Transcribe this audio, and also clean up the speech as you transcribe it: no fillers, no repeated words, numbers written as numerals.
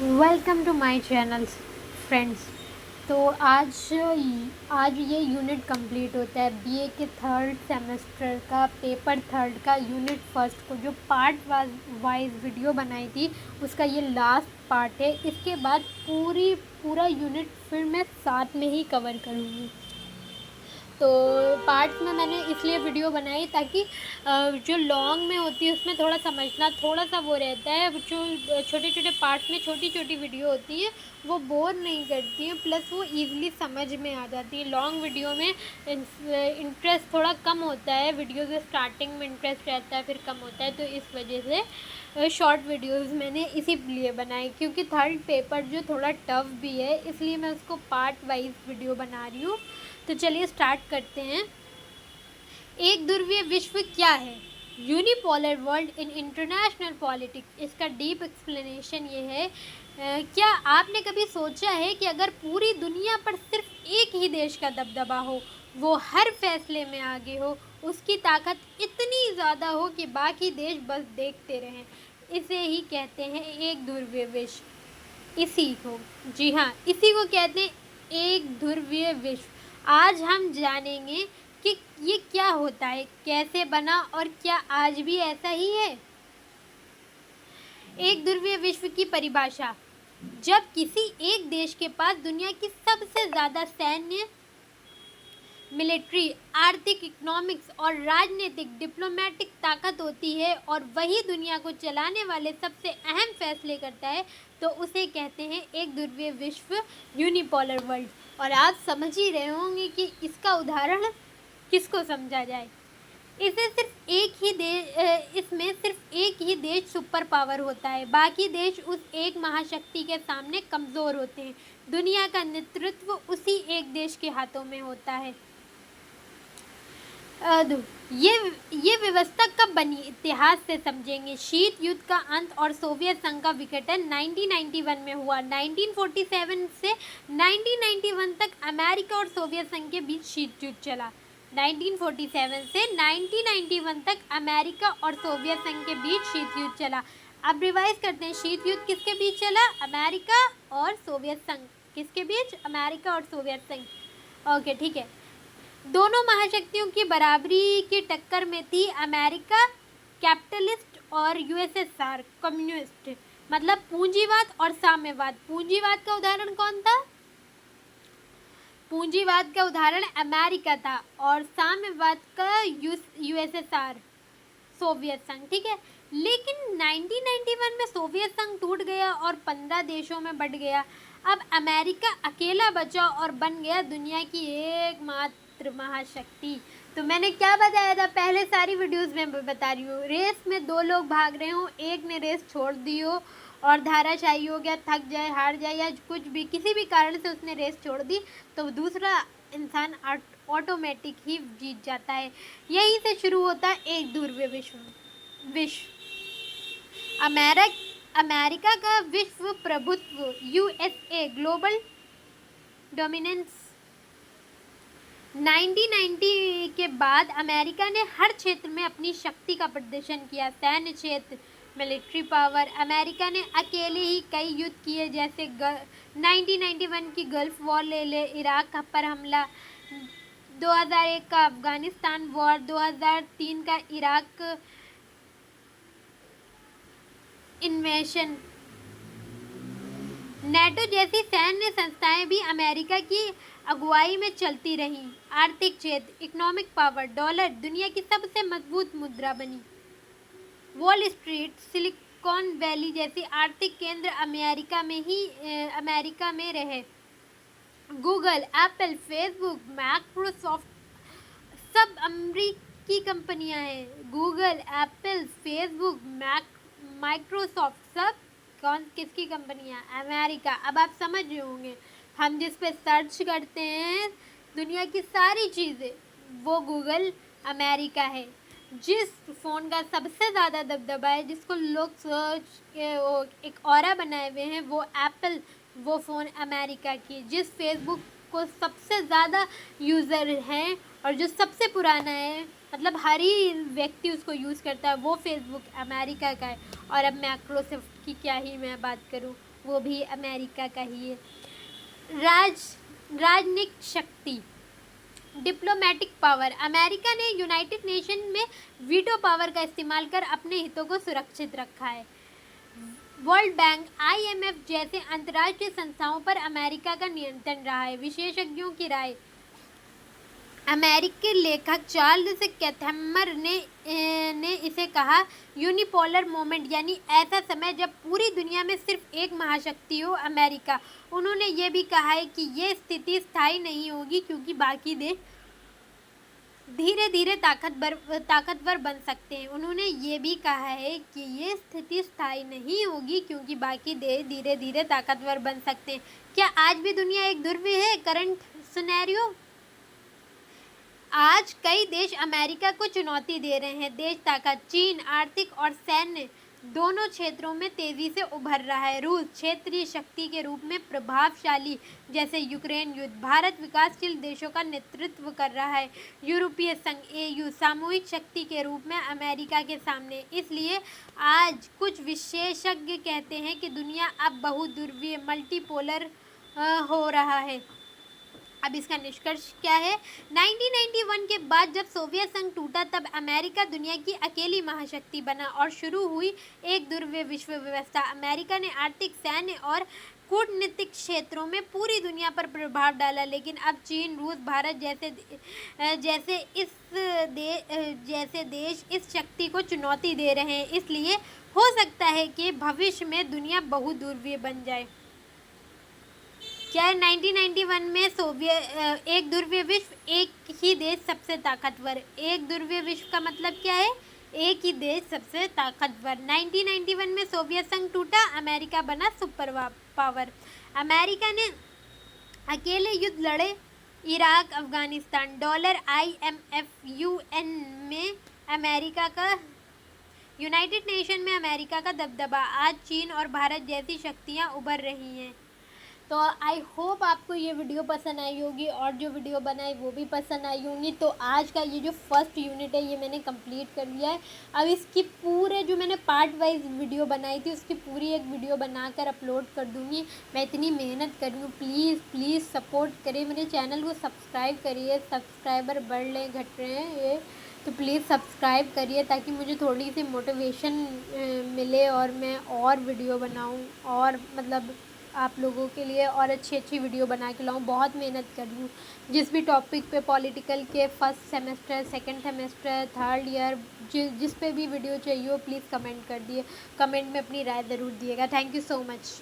Welcome to my channel friends. तो आज ये यूनिट कंप्लीट होता है बीए के थर्ड सेमेस्टर का पेपर थर्ड का यूनिट फर्स्ट को जो पार्ट वाइज वीडियो बनाई थी उसका ये लास्ट पार्ट है। इसके बाद पूरा यूनिट फिर मैं साथ में ही कवर करूँगी। तो पार्ट्स में मैंने इसलिए वीडियो बनाई ताकि जो लॉन्ग में होती है उसमें थोड़ा समझना थोड़ा सा वो रहता है। जो छोटे छोटे पार्ट्स में छोटी छोटी वीडियो होती है वो बोर नहीं करती हैं, प्लस वो ईज़िली समझ में आ जाती है। लॉन्ग वीडियो में इंटरेस्ट थोड़ा कम होता है, वीडियो के स्टार्टिंग में इंटरेस्ट रहता है फिर कम होता है, तो इस वजह से शॉर्ट वीडियोस मैंने इसीलिए बनाई, क्योंकि थर्ड पेपर जो थोड़ा टफ भी है इसलिए मैं उसको पार्ट वाइज वीडियो बना रही हूँ। तो चलिए स्टार्ट करते हैं। एक ध्रुवीय विश्व क्या है? Unipolar world in international politics. इसका डीप एक्सप्लेनेशन ये है। क्या आपने कभी सोचा है कि अगर पूरी दुनिया पर सिर्फ एक ही देश का दबदबा हो, वो हर फैसले में आगे हो, उसकी ताकत इतनी ज़्यादा हो कि बाकी देश बस देखते रहें, इसे ही कहते हैं एक ध्रुवीय विश्व। इसी को, जी हाँ, इसी को कहते हैं एक ध्रुवीय विश्व। आज हम जानेंगे कि ये क्या होता है, कैसे बना और क्या आज भी ऐसा ही है। एक ध्रुवीय विश्व की परिभाषा: जब किसी एक देश के पास दुनिया की सबसे ज़्यादा सैन्य, मिलिट्री, आर्थिक, इकोनॉमिक्स और राजनीतिक डिप्लोमेटिक ताकत होती है और वही दुनिया को चलाने वाले सबसे अहम फैसले करता है, तो उसे कहते हैं एक ध्रुवीय विश्व, यूनिपोलर वर्ल्ड। और आप समझ ही रहे होंगे कि इसका उदाहरण किसको समझा जाए। इसमें सिर्फ एक ही देश सुपर पावर होता है, बाकी देश उस एक महाशक्ति के सामने कमज़ोर होते हैं। दुनिया का नेतृत्व उसी एक देश के हाथों में होता है। ये व्यवस्था कब बनी, इतिहास से समझेंगे। शीत युद्ध का अंत और सोवियत संघ का विघटन 1991 में हुआ। 1947 से 1991 तक अमेरिका और सोवियत संघ के बीच शीत युद्ध चला। 1947 से 1991 तक अमेरिका और सोवियत संघ के बीच शीत युद्ध चला। अब रिवाइज करते हैं, शीत युद्ध किसके बीच चला? अमेरिका और सोवियत संघ। किसके बीच? अमेरिका और सोवियत संघ। ओके, ठीक है। दोनों महाशक्तियों की बराबरी की टक्कर में थी अमेरिका कैपिटलिस्ट और यूएसएसआर कम्युनिस्ट, मतलब पूंजीवाद और साम्यवाद। पूंजीवाद का उदाहरण कौन था? पूंजीवाद का उदाहरण अमेरिका था और साम्यवाद का यूएसएसआर, सोवियत संघ, ठीक है। लेकिन 1991 में सोवियत संघ टूट गया और 15 देशों में बंट गया। अब अमेरिका अकेला बचा और बन गया दुनिया की एकमात्र महाशक्ति। तो मैंने क्या बताया था पहले, सारी वीडियोस में बता रही हूँ। रेस में दो लोग भाग रहे हो, एक ने रेस छोड़ दी हो और धाराशायी हो गया, थक जाए, हार जाए या कुछ भी, किसी भी कारण से उसने रेस छोड़ दी, तो दूसरा इंसान ऑटोमेटिक ही जीत जाता है। यहीं से शुरू होता है एक ध्रुवीय विश्व। अमेरिका का विश्व प्रभुत्व, यूएसए ग्लोबल डोमिनेंस। 1990 के बाद अमेरिका ने हर क्षेत्र में अपनी शक्ति का प्रदर्शन किया। सैन्य क्षेत्र, मिलिट्री पावर, अमेरिका ने अकेले ही कई युद्ध किए, जैसे 1991 की गल्फ वॉर ले ले, इराक पर हमला, 2001 का अफगानिस्तान वॉर, 2003 का इराक इन्वेशन। नेटो जैसी सैन्य संस्थाएं भी अमेरिका की अगुवाई में चलती रहीं। आर्थिक क्षेत्र, इकोनॉमिक पावर, डॉलर दुनिया की सबसे मजबूत मुद्रा बनी। वॉल स्ट्रीट, सिलिकॉन वैली जैसी आर्थिक केंद्र अमेरिका में रहे। गूगल, एप्पल, फेसबुक, माइक्रोसॉफ्ट सब अमेरिकी कंपनियां हैं। गूगल, एप्पल, फेसबुक, माइक्रोसॉफ्ट सब किसकी कंपनियां? अमेरिका। अब आप समझ रहे होंगे, हम जिस पे सर्च करते हैं दुनिया की सारी चीज़ें, वो गूगल अमेरिका है। जिस फ़ोन का सबसे ज़्यादा दबदबा है, जिसको लोग सर्च एक ऑरा बनाए हुए हैं, वो एप्पल, वो फ़ोन अमेरिका की। जिस फेसबुक को सबसे ज़्यादा यूज़र हैं और जो सबसे पुराना है, मतलब हर ही व्यक्ति उसको यूज़ करता है, वो फेसबुक अमेरिका का है। और अब माइक्रोसॉफ्ट की क्या ही मैं बात करूँ, वो भी अमेरिका का ही है। राजनीतिक शक्ति, डिप्लोमेटिक पावर, अमेरिका ने यूनाइटेड नेशन में वीटो पावर का इस्तेमाल कर अपने हितों को सुरक्षित रखा है। वर्ल्ड बैंक, IMF जैसे अंतर्राष्ट्रीय संस्थाओं पर अमेरिका का नियंत्रण रहा है। विशेषज्ञों की राय, अमेरिकी लेखक चार्ल्स कैथमर ने इसे कहा यूनिपोलर मोमेंट, यानी ऐसा समय जब पूरी दुनिया में सिर्फ एक महाशक्ति हो, अमेरिका। उन्होंने ये भी कहा है कि ये स्थिति स्थायी नहीं होगी क्योंकि बाकी देश धीरे धीरे ताकतवर बन सकते हैं। उन्होंने ये भी कहा है कि ये स्थिति स्थायी नहीं होगी क्योंकि बाकी देश धीरे धीरे ताकतवर बन सकते हैं। क्या आज भी दुनिया एक ध्रुवीय है? करंट सिनेरियो, आज कई देश अमेरिका को चुनौती दे रहे हैं। देश ताकत, चीन आर्थिक और सैन्य दोनों क्षेत्रों में तेजी से उभर रहा है। रूस क्षेत्रीय शक्ति के रूप में प्रभावशाली, जैसे यूक्रेन युद्ध। भारत विकासशील देशों का नेतृत्व कर रहा है। यूरोपीय संघ EU सामूहिक शक्ति के रूप में अमेरिका के सामने। इसलिए आज कुछ विशेषज्ञ कहते हैं कि दुनिया अब बहुध्रुवीय मल्टीपोलर हो रहा है। अब इसका निष्कर्ष क्या है? 1991 के बाद जब सोवियत संघ टूटा तब अमेरिका दुनिया की अकेली महाशक्ति बना और शुरू हुई एक ध्रुवीय विश्व व्यवस्था। अमेरिका ने आर्थिक, सैन्य और कूटनीतिक क्षेत्रों में पूरी दुनिया पर प्रभाव डाला, लेकिन अब चीन, रूस, भारत जैसे देश इस शक्ति को चुनौती दे रहे हैं। इसलिए हो सकता है कि भविष्य में दुनिया बहुध्रुवीय बन जाए। क्या है? 1991 में एक ध्रुवीय विश्व, एक ही देश सबसे ताकतवर। एक ध्रुवीय विश्व का मतलब क्या है? एक ही देश सबसे ताकतवर। 1991 में सोवियत संघ टूटा, अमेरिका बना सुपर पावर। अमेरिका ने अकेले युद्ध लड़े, Iraq, Afghanistan. Dollar, IMF, UN में अमेरिका का, यूनाइटेड नेशन में अमेरिका का दबदबा। आज चीन और भारत जैसी शक्तियाँ उभर रही हैं। तो आई होप आपको ये वीडियो पसंद आई होगी और जो वीडियो बनाई वो भी पसंद आई होंगी। तो आज का ये जो फर्स्ट यूनिट है ये मैंने कंप्लीट कर लिया है। अब इसकी पूरे जो मैंने पार्ट वाइज वीडियो बनाई थी उसकी पूरी एक वीडियो बनाकर अपलोड कर दूँगी। मैं इतनी मेहनत कर रही हूँ, प्लीज़ सपोर्ट करिए, मेरे चैनल को सब्सक्राइब करिए। सब्सक्राइबर बढ़ रहे घट रहे हैं ये, तो प्लीज़ सब्सक्राइब करिए ताकि मुझे थोड़ी सी मोटिवेशन मिले और मैं और वीडियो बनाऊँ और मतलब आप लोगों के लिए और अच्छी वीडियो बना के लाऊँ। बहुत मेहनत कर रही हूँ। जिस भी टॉपिक पे पॉलिटिकल के first semester, second semester, third year जिस पे भी वीडियो चाहिए हो प्लीज़ कमेंट कर दिए। कमेंट में अपनी राय ज़रूर दिएगा। Thank you so much.